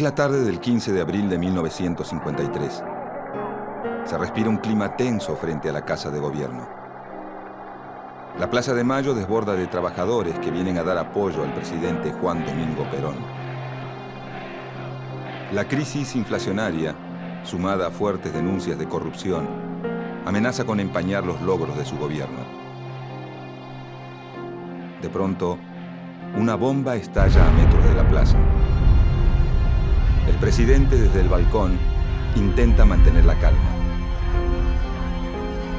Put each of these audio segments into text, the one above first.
la tarde del 15 de abril de 1953. Se respira un clima tenso frente a la Casa de Gobierno. La Plaza de Mayo desborda de trabajadores que vienen a dar apoyo al presidente Juan Domingo Perón. La crisis inflacionaria, sumada a fuertes denuncias de corrupción, amenaza con empañar los logros de su gobierno. De pronto, una bomba estalla a metros de la plaza. El presidente, desde el balcón, intenta mantener la calma.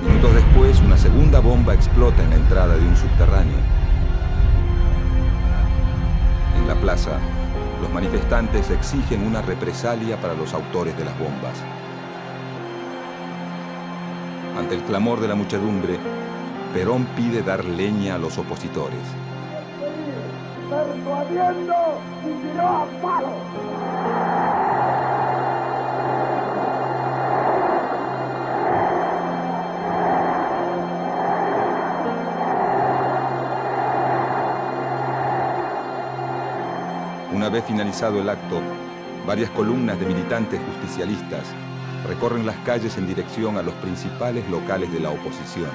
Minutos después, una segunda bomba explota en la entrada de un subterráneo. En la plaza, los manifestantes exigen una represalia para los autores de las bombas. Ante el clamor de la muchedumbre, Perón pide dar leña a los opositores. Persuadiendo y tiró a palo. Una vez finalizado el acto, varias columnas de militantes justicialistas recorren las calles en dirección a los principales locales de la oposición.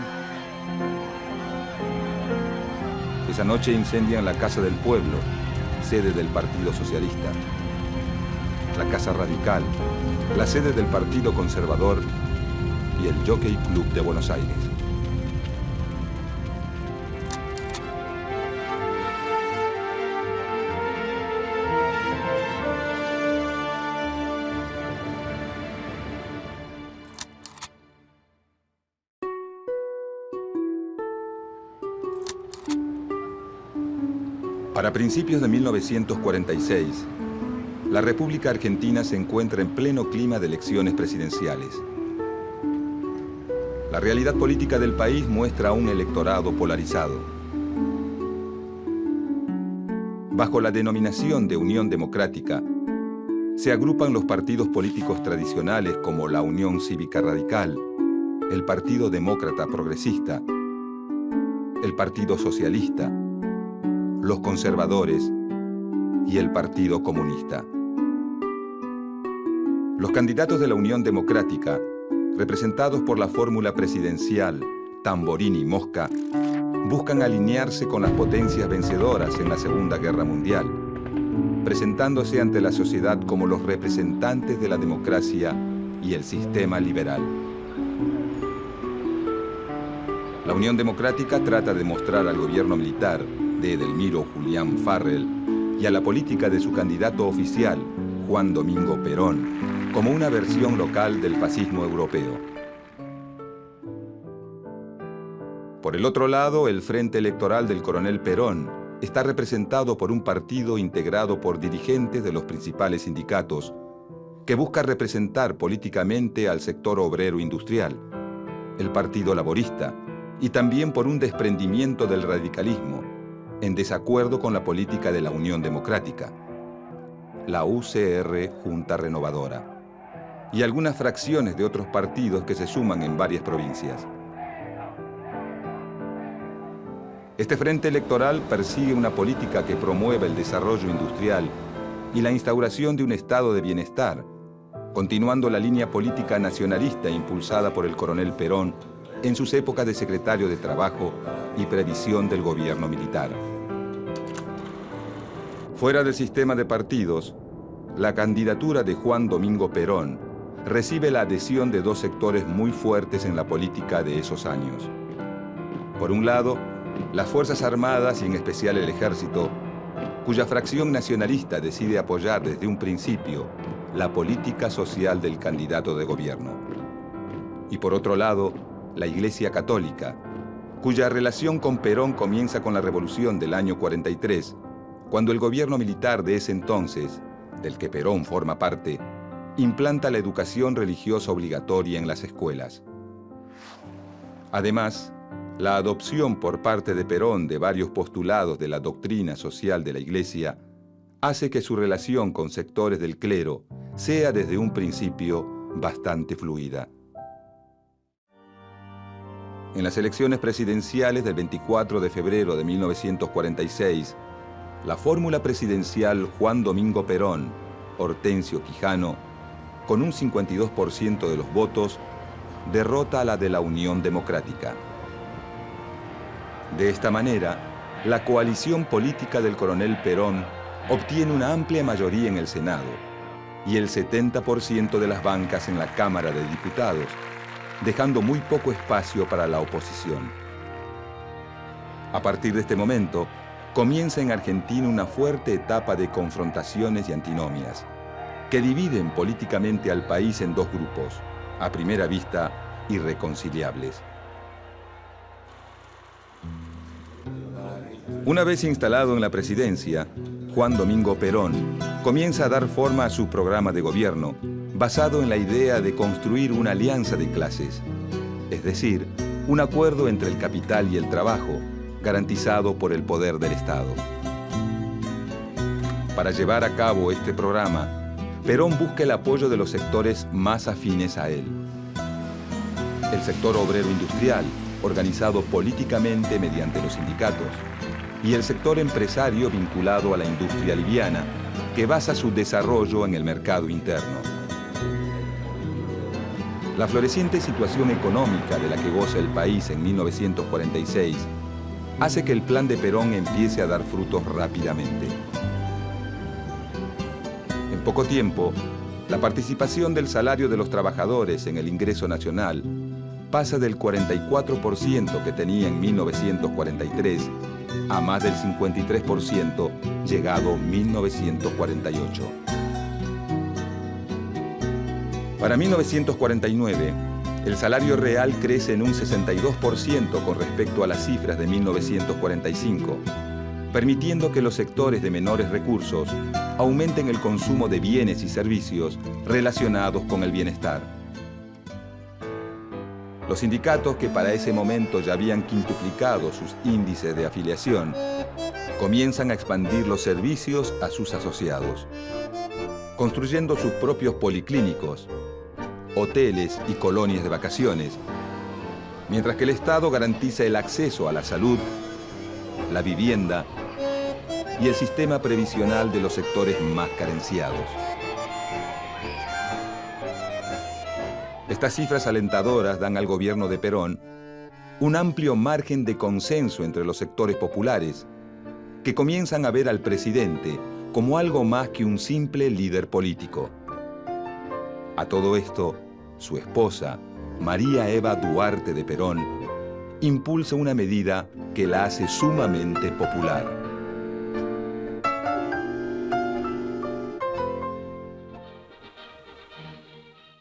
Esa noche incendian la Casa del Pueblo, sede del Partido Socialista, la Casa Radical, la sede del Partido Conservador y el Jockey Club de Buenos Aires. Para principios de 1946, la República Argentina se encuentra en pleno clima de elecciones presidenciales. La realidad política del país muestra un electorado polarizado. Bajo la denominación de Unión Democrática, se agrupan los partidos políticos tradicionales como la Unión Cívica Radical, el Partido Demócrata Progresista, el Partido Socialista, los conservadores y el Partido Comunista. Los candidatos de la Unión Democrática, representados por la fórmula presidencial Tamborini-Mosca, buscan alinearse con las potencias vencedoras en la Segunda Guerra Mundial, presentándose ante la sociedad como los representantes de la democracia y el sistema liberal. La Unión Democrática trata de mostrar al gobierno militar de Edelmiro Julián Farrell y a la política de su candidato oficial, Juan Domingo Perón, como una versión local del fascismo europeo. Por el otro lado, el Frente Electoral del Coronel Perón está representado por un partido integrado por dirigentes de los principales sindicatos, que busca representar políticamente al sector obrero industrial, el Partido Laborista, y también por un desprendimiento del radicalismo, en desacuerdo con la política de la Unión Democrática, la UCR Junta Renovadora, y algunas fracciones de otros partidos que se suman en varias provincias. Este frente electoral persigue una política que promueva el desarrollo industrial y la instauración de un estado de bienestar, continuando la línea política nacionalista impulsada por el coronel Perón en sus épocas de secretario de Trabajo y Previsión del gobierno militar. Fuera del sistema de partidos, la candidatura de Juan Domingo Perón recibe la adhesión de dos sectores muy fuertes en la política de esos años. Por un lado, las Fuerzas Armadas y en especial el Ejército, cuya fracción nacionalista decide apoyar desde un principio la política social del candidato de gobierno. Y por otro lado, la Iglesia Católica, cuya relación con Perón comienza con la Revolución del año 43, cuando el gobierno militar de ese entonces, del que Perón forma parte, implanta la educación religiosa obligatoria en las escuelas. Además, la adopción por parte de Perón de varios postulados de la doctrina social de la Iglesia hace que su relación con sectores del clero sea desde un principio bastante fluida. En las elecciones presidenciales del 24 de febrero de 1946, la fórmula presidencial Juan Domingo Perón Hortensio Quijano, con un 52% de los votos, derrota a la de la Unión Democrática. De esta manera, la coalición política del coronel Perón obtiene una amplia mayoría en el Senado y el 70% de las bancas en la Cámara de Diputados, dejando muy poco espacio para la oposición. A partir de este momento, comienza en Argentina una fuerte etapa de confrontaciones y antinomias, que dividen políticamente al país en dos grupos, a primera vista irreconciliables. Una vez instalado en la presidencia, Juan Domingo Perón comienza a dar forma a su programa de gobierno, basado en la idea de construir una alianza de clases, es decir, un acuerdo entre el capital y el trabajo, garantizado por el poder del Estado. Para llevar a cabo este programa, Perón busca el apoyo de los sectores más afines a él. El sector obrero industrial, organizado políticamente mediante los sindicatos, y el sector empresario vinculado a la industria liviana, que basa su desarrollo en el mercado interno. La floreciente situación económica de la que goza el país en 1946 hace que el plan de Perón empiece a dar frutos rápidamente. En poco tiempo, la participación del salario de los trabajadores en el ingreso nacional pasa del 44% que tenía en 1943 a más del 53% llegado 1948. Para 1949, el salario real crece en un 62% con respecto a las cifras de 1945, permitiendo que los sectores de menores recursos aumenten el consumo de bienes y servicios relacionados con el bienestar. Los sindicatos, que para ese momento ya habían quintuplicado sus índices de afiliación, comienzan a expandir los servicios a sus asociados, construyendo sus propios policlínicos, hoteles y colonias de vacaciones, mientras que el Estado garantiza el acceso a la salud, la vivienda y el sistema previsional de los sectores más carenciados. Estas cifras alentadoras dan al gobierno de Perón un amplio margen de consenso entre los sectores populares, que comienzan a ver al presidente como algo más que un simple líder político. A todo esto, su esposa, María Eva Duarte de Perón, impulsa una medida que la hace sumamente popular.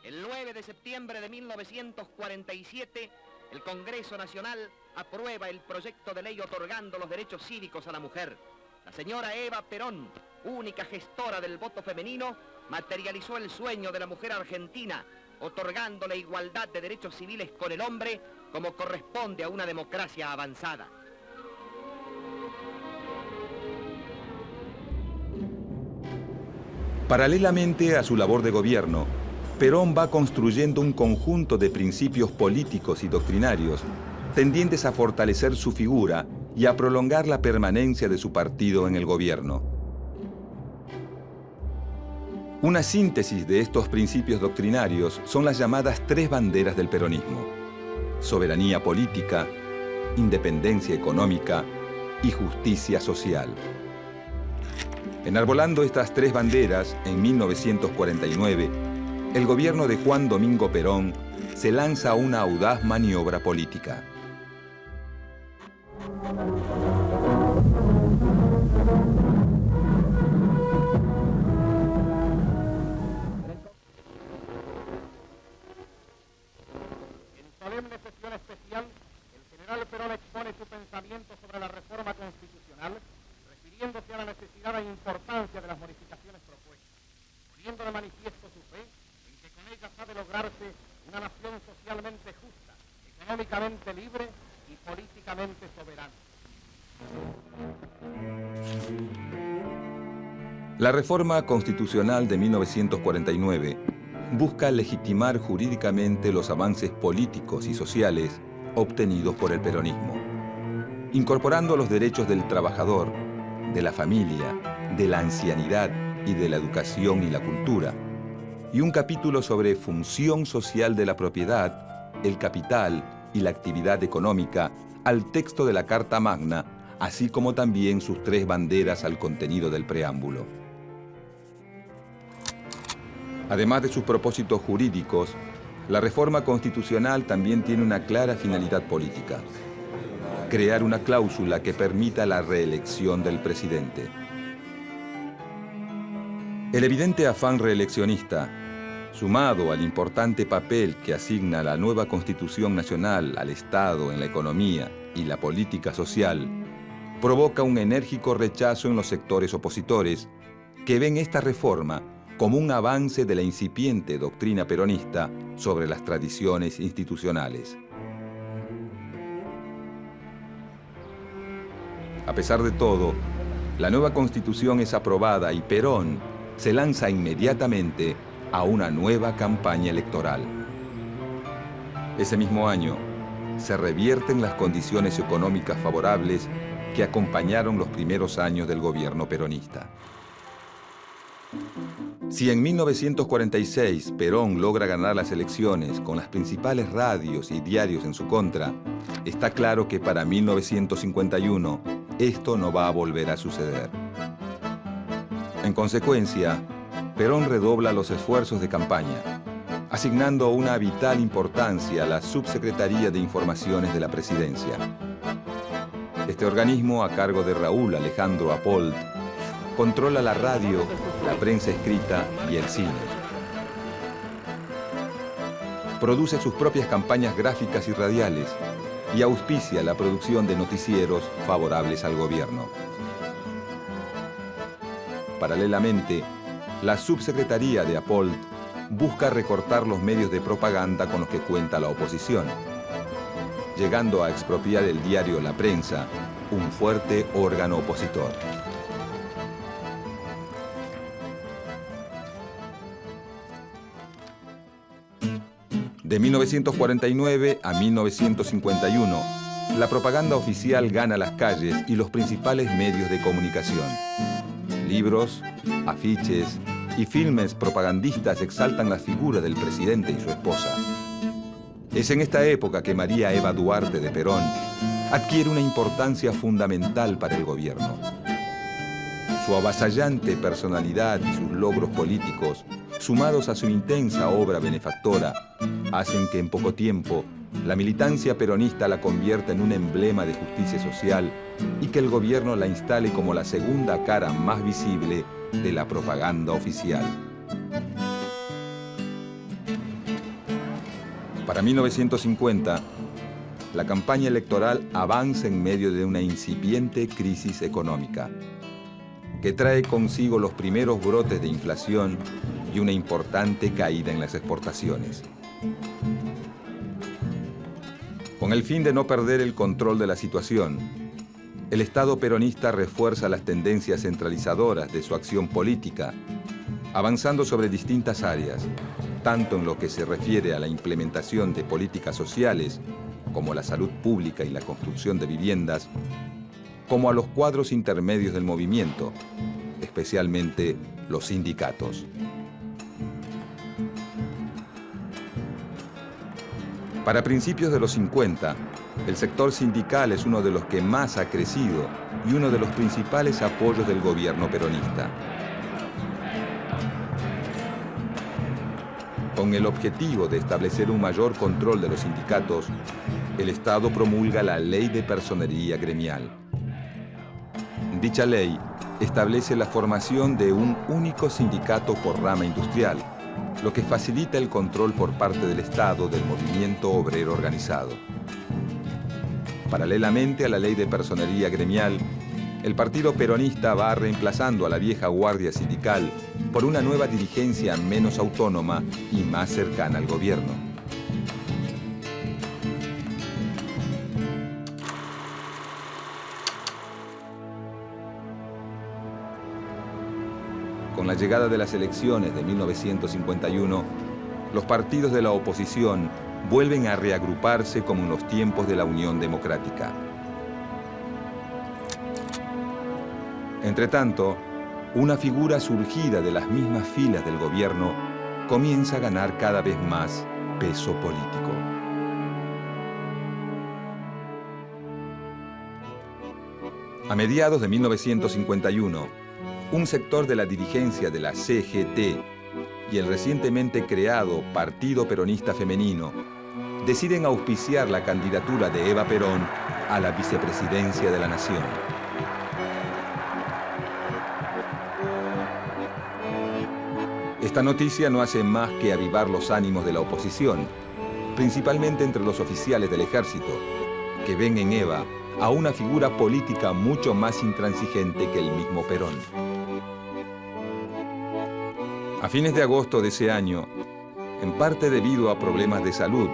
El 9 de septiembre de 1947, el Congreso Nacional aprueba el proyecto de ley otorgando los derechos cívicos a la mujer. La señora Eva Perón, única gestora del voto femenino, materializó el sueño de la mujer argentina, otorgando la igualdad de derechos civiles con el hombre como corresponde a una democracia avanzada. Paralelamente a su labor de gobierno, Perón va construyendo un conjunto de principios políticos y doctrinarios tendientes a fortalecer su figura y a prolongar la permanencia de su partido en el gobierno. Una síntesis de estos principios doctrinarios son las llamadas tres banderas del peronismo: soberanía política, independencia económica y justicia social. Enarbolando estas tres banderas, en 1949, el gobierno de Juan Domingo Perón se lanza a una audaz maniobra política. En solemne sesión especial, el general Perón expone su pensamiento sobre la reforma constitucional, refiriéndose a la necesidad e importancia de las modificaciones propuestas, poniendo de manifiesto su fe en que con ellas ha de lograrse una nación socialmente justa, económicamente libre y políticamente soberana. La reforma constitucional de 1949 busca legitimar jurídicamente los avances políticos y sociales obtenidos por el peronismo, incorporando los derechos del trabajador, de la familia, de la ancianidad y de la educación y la cultura, y un capítulo sobre función social de la propiedad, el capital y la actividad económica al texto de la Carta Magna, así como también sus 3 banderas al contenido del preámbulo. Además de sus propósitos jurídicos, la reforma constitucional también tiene una clara finalidad política: crear una cláusula que permita la reelección del presidente. El evidente afán reeleccionista, sumado al importante papel que asigna la nueva Constitución Nacional al Estado en la economía y la política social, provoca un enérgico rechazo en los sectores opositores que ven esta reforma como un avance de la incipiente doctrina peronista sobre las tradiciones institucionales. A pesar de todo, la nueva Constitución es aprobada y Perón se lanza inmediatamente a una nueva campaña electoral. Ese mismo año, se revierten las condiciones económicas favorables que acompañaron los primeros años del gobierno peronista. Si en 1946 Perón logra ganar las elecciones con las principales radios y diarios en su contra, está claro que para 1951 esto no va a volver a suceder. En consecuencia, Perón redobla los esfuerzos de campaña, asignando una vital importancia a la Subsecretaría de Informaciones de la Presidencia. Este organismo, a cargo de Raúl Alejandro Apold, controla la radio, la prensa escrita y el cine. Produce sus propias campañas gráficas y radiales y auspicia la producción de noticieros favorables al gobierno. Paralelamente, la Subsecretaría de Apold busca recortar los medios de propaganda con los que cuenta la oposición, llegando a expropiar el diario La Prensa, un fuerte órgano opositor. De 1949 a 1951, la propaganda oficial gana las calles y los principales medios de comunicación. Libros, afiches y filmes propagandistas exaltan la figura del presidente y su esposa. Es en esta época que María Eva Duarte de Perón adquiere una importancia fundamental para el gobierno. Su avasallante personalidad y sus logros políticos, sumados a su intensa obra benefactora, hacen que en poco tiempo la militancia peronista la convierta en un emblema de justicia social y que el gobierno la instale como la segunda cara más visible de la propaganda oficial. Para 1950, la campaña electoral avanza en medio de una incipiente crisis económica, que trae consigo los primeros brotes de inflación y una importante caída en las exportaciones. Con el fin de no perder el control de la situación, el Estado peronista refuerza las tendencias centralizadoras de su acción política, avanzando sobre distintas áreas, tanto en lo que se refiere a la implementación de políticas sociales, como la salud pública y la construcción de viviendas, como a los cuadros intermedios del movimiento, especialmente los sindicatos. Para principios de los 50, el sector sindical es uno de los que más ha crecido y uno de los principales apoyos del gobierno peronista. Con el objetivo de establecer un mayor control de los sindicatos, el Estado promulga la Ley de Personería Gremial. Dicha ley establece la formación de un único sindicato por rama industrial, lo que facilita el control por parte del Estado del movimiento obrero organizado. Paralelamente a la Ley de Personería Gremial, el Partido Peronista va reemplazando a la vieja guardia sindical por una nueva dirigencia menos autónoma y más cercana al gobierno. Con la llegada de las elecciones de 1951, los partidos de la oposición vuelven a reagruparse como en los tiempos de la Unión Democrática. Entretanto, una figura surgida de las mismas filas del gobierno comienza a ganar cada vez más peso político. A mediados de 1951, un sector de la dirigencia de la CGT y el recientemente creado Partido Peronista Femenino deciden auspiciar la candidatura de Eva Perón a la vicepresidencia de la Nación. Esta noticia no hace más que avivar los ánimos de la oposición, principalmente entre los oficiales del ejército, que ven en Eva a una figura política mucho más intransigente que el mismo Perón. A fines de agosto de ese año, en parte debido a problemas de salud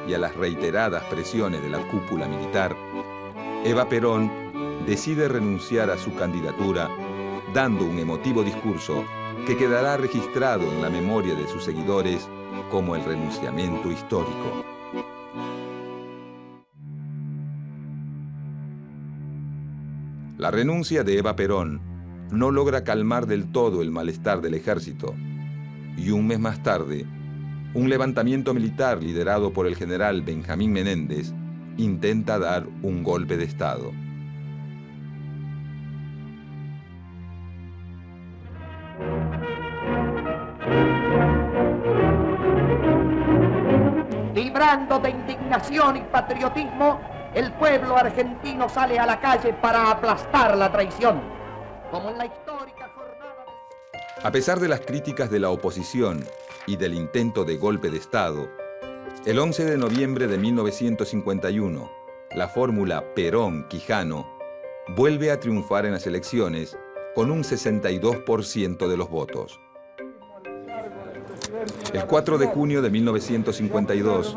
y a las reiteradas presiones de la cúpula militar, Eva Perón decide renunciar a su candidatura, dando un emotivo discurso que quedará registrado en la memoria de sus seguidores como el renunciamiento histórico. La renuncia de Eva Perón no logra calmar del todo el malestar del ejército, y un mes más tarde, un levantamiento militar liderado por el general Benjamín Menéndez intenta dar un golpe de Estado. Vibrando de indignación y patriotismo, el pueblo argentino sale a la calle para aplastar la traición, como en la histórica jornada de... A pesar de las críticas de la oposición y del intento de golpe de Estado, el 11 de noviembre de 1951, la fórmula Perón-Quijano vuelve a triunfar en las elecciones con un 62% de los votos. El 4 de junio de 1952,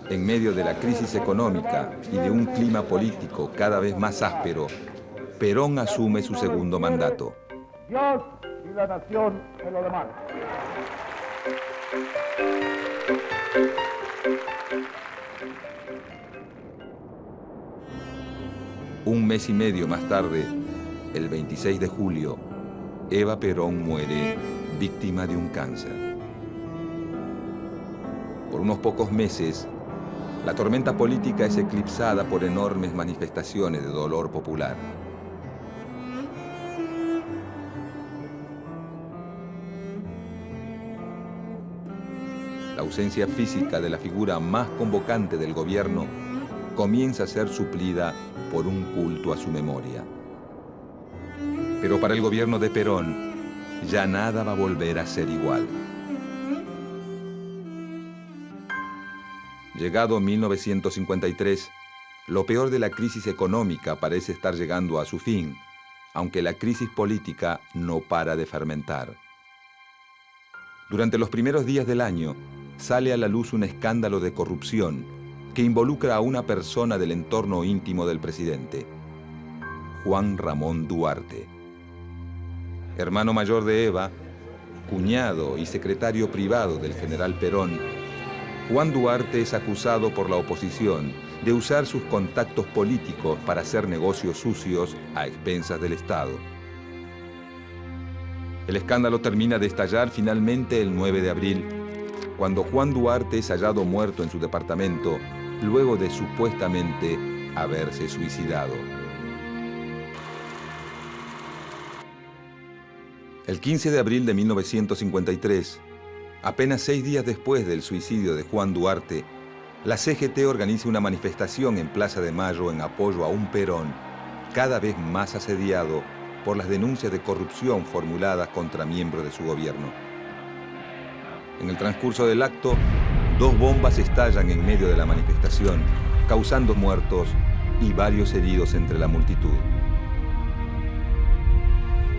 en medio de la crisis económica y de un clima político cada vez más áspero, Perón asume su segundo mandato. Dios y la nación se lo demandan. Un mes y medio más tarde, el 26 de julio, Eva Perón muere víctima de un cáncer. Por unos pocos meses, la tormenta política es eclipsada por enormes manifestaciones de dolor popular. La ausencia física de la figura más convocante del gobierno comienza a ser suplida por un culto a su memoria. Pero para el gobierno de Perón, ya nada va a volver a ser igual. Llegado 1953, lo peor de la crisis económica parece estar llegando a su fin, aunque la crisis política no para de fermentar. Durante los primeros días del año, sale a la luz un escándalo de corrupción que involucra a una persona del entorno íntimo del presidente, Juan Ramón Duarte. Hermano mayor de Eva, cuñado y secretario privado del general Perón, Juan Duarte es acusado por la oposición de usar sus contactos políticos para hacer negocios sucios a expensas del Estado. El escándalo termina de estallar finalmente el 9 de abril, cuando Juan Duarte es hallado muerto en su departamento luego de supuestamente haberse suicidado. El 15 de abril de 1953, apenas 6 días después del suicidio de Juan Duarte, la CGT organiza una manifestación en Plaza de Mayo en apoyo a un Perón cada vez más asediado por las denuncias de corrupción formuladas contra miembros de su gobierno. En el transcurso del acto, 2 bombas estallan en medio de la manifestación, causando muertos y varios heridos entre la multitud.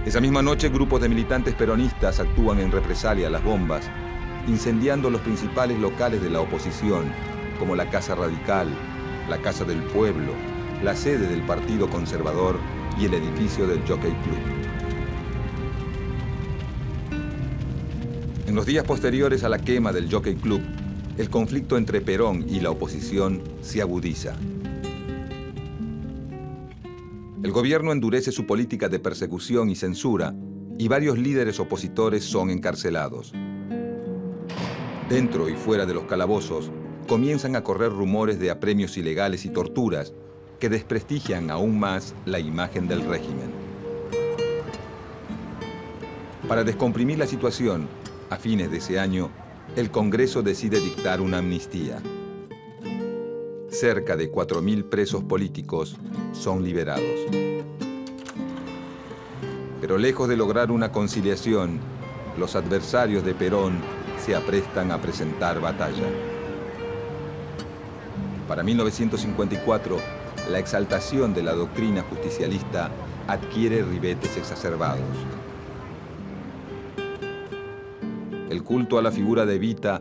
Esa misma noche, grupos de militantes peronistas actúan en represalia a las bombas, incendiando los principales locales de la oposición, como la Casa Radical, la Casa del Pueblo, la sede del Partido Conservador y el edificio del Jockey Club. En los días posteriores a la quema del Jockey Club, el conflicto entre Perón y la oposición se agudiza. El gobierno endurece su política de persecución y censura y varios líderes opositores son encarcelados. Dentro y fuera de los calabozos, comienzan a correr rumores de apremios ilegales y torturas que desprestigian aún más la imagen del régimen. Para descomprimir la situación, a fines de ese año, el Congreso decide dictar una amnistía. Cerca de 4.000 presos políticos son liberados. Pero lejos de lograr una conciliación, los adversarios de Perón se aprestan a presentar batalla. Para 1954, la exaltación de la doctrina justicialista adquiere ribetes exacerbados. El culto a la figura de Evita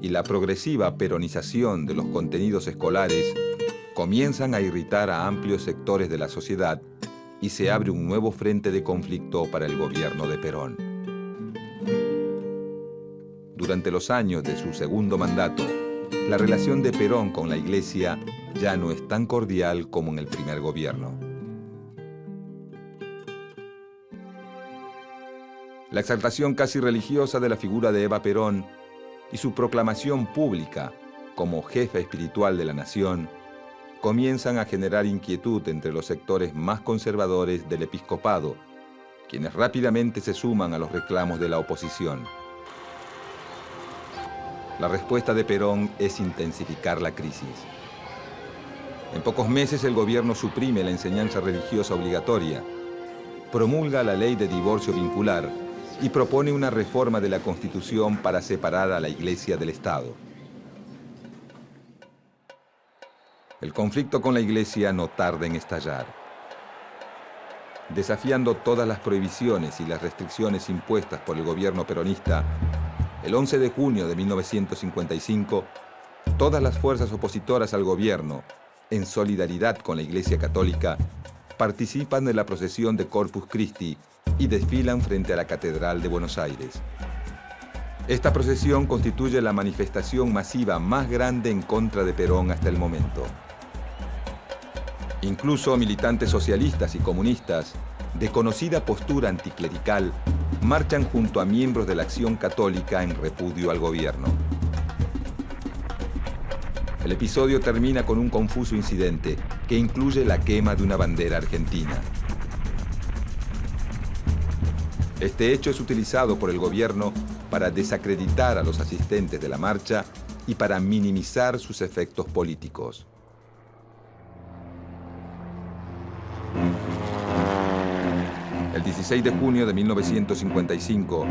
y la progresiva peronización de los contenidos escolares comienzan a irritar a amplios sectores de la sociedad y se abre un nuevo frente de conflicto para el gobierno de Perón. Durante los años de su segundo mandato, la relación de Perón con la Iglesia ya no es tan cordial como en el primer gobierno. La exaltación casi religiosa de la figura de Eva Perón y su proclamación pública como jefa espiritual de la nación comienzan a generar inquietud entre los sectores más conservadores del episcopado, quienes rápidamente se suman a los reclamos de la oposición. La respuesta de Perón es intensificar la crisis. En pocos meses el gobierno suprime la enseñanza religiosa obligatoria, promulga la ley de divorcio vincular y propone una reforma de la Constitución para separar a la Iglesia del Estado. El conflicto con la Iglesia no tarda en estallar. Desafiando todas las prohibiciones y las restricciones impuestas por el gobierno peronista, el 11 de junio de 1955, todas las fuerzas opositoras al gobierno, en solidaridad con la Iglesia Católica, participan de la procesión de Corpus Christi y desfilan frente a la Catedral de Buenos Aires. Esta procesión constituye la manifestación masiva más grande en contra de Perón hasta el momento. Incluso militantes socialistas y comunistas, de conocida postura anticlerical, marchan junto a miembros de la Acción Católica en repudio al gobierno. El episodio termina con un confuso incidente que incluye la quema de una bandera argentina. Este hecho es utilizado por el gobierno para desacreditar a los asistentes de la marcha y para minimizar sus efectos políticos. El 16 de junio de 1955,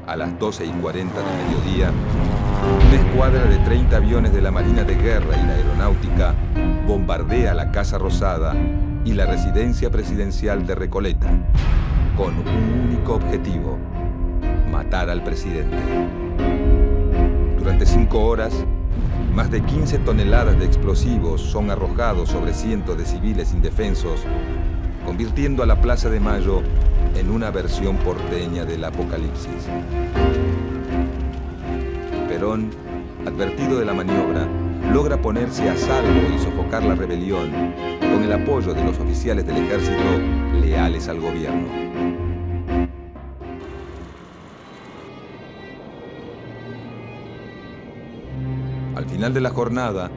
a las 12:40 del mediodía, una escuadra de 30 aviones de la Marina de Guerra y la Aeronáutica bombardea la Casa Rosada y la residencia presidencial de Recoleta, con un único objetivo: matar al presidente. Durante 5 horas, más de 15 toneladas de explosivos son arrojados sobre cientos de civiles indefensos, convirtiendo a la Plaza de Mayo en una versión porteña del apocalipsis. Perón, advertido de la maniobra, logra ponerse a salvo y sofocar la rebelión con el apoyo de los oficiales del ejército leales al gobierno. Al final de la jornada,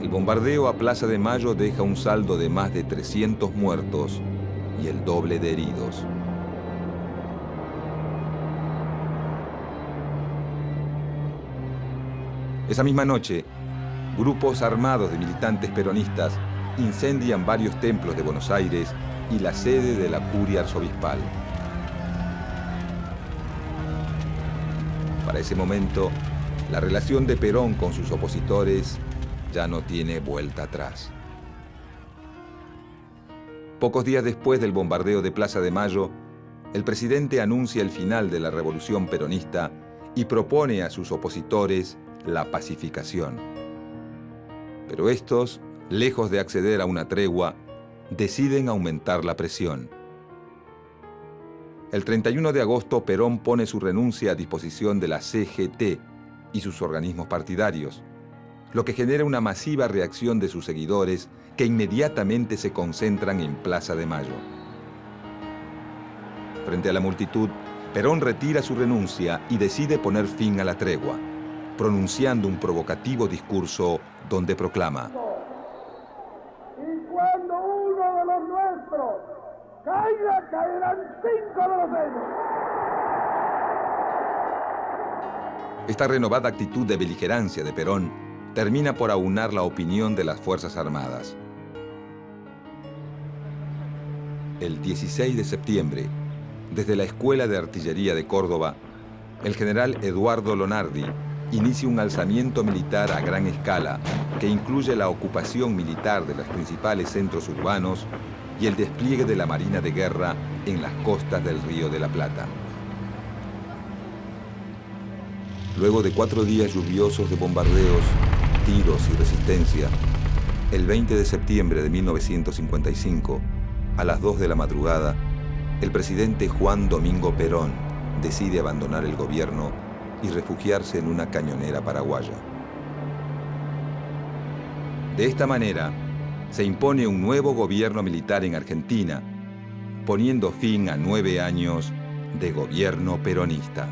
el bombardeo a Plaza de Mayo deja un saldo de más de 300 muertos y el doble de heridos. Esa misma noche, grupos armados de militantes peronistas incendian varios templos de Buenos Aires y la sede de la curia arzobispal. Para ese momento, la relación de Perón con sus opositores ya no tiene vuelta atrás. Pocos días después del bombardeo de Plaza de Mayo, el presidente anuncia el final de la revolución peronista y propone a sus opositores la pacificación. Pero estos, lejos de acceder a una tregua, deciden aumentar la presión. El 31 de agosto, Perón pone su renuncia a disposición de la CGT y sus organismos partidarios, lo que genera una masiva reacción de sus seguidores que inmediatamente se concentran en Plaza de Mayo. Frente a la multitud, Perón retira su renuncia y decide poner fin a la tregua, pronunciando un provocativo discurso donde proclama: Y cuando uno de los nuestros caiga, caerán 5 de los de ellos. Esta renovada actitud de beligerancia de Perón termina por aunar la opinión de las Fuerzas Armadas. El 16 de septiembre, desde la Escuela de Artillería de Córdoba, el general Eduardo Lonardi inicia un alzamiento militar a gran escala que incluye la ocupación militar de los principales centros urbanos y el despliegue de la Marina de Guerra en las costas del Río de la Plata. Luego de 4 días lluviosos de bombardeos, tiros y resistencia, el 20 de septiembre de 1955, a las 2 de la madrugada, el presidente Juan Domingo Perón decide abandonar el gobierno y refugiarse en una cañonera paraguaya. De esta manera, se impone un nuevo gobierno militar en Argentina, poniendo fin a 9 años de gobierno peronista.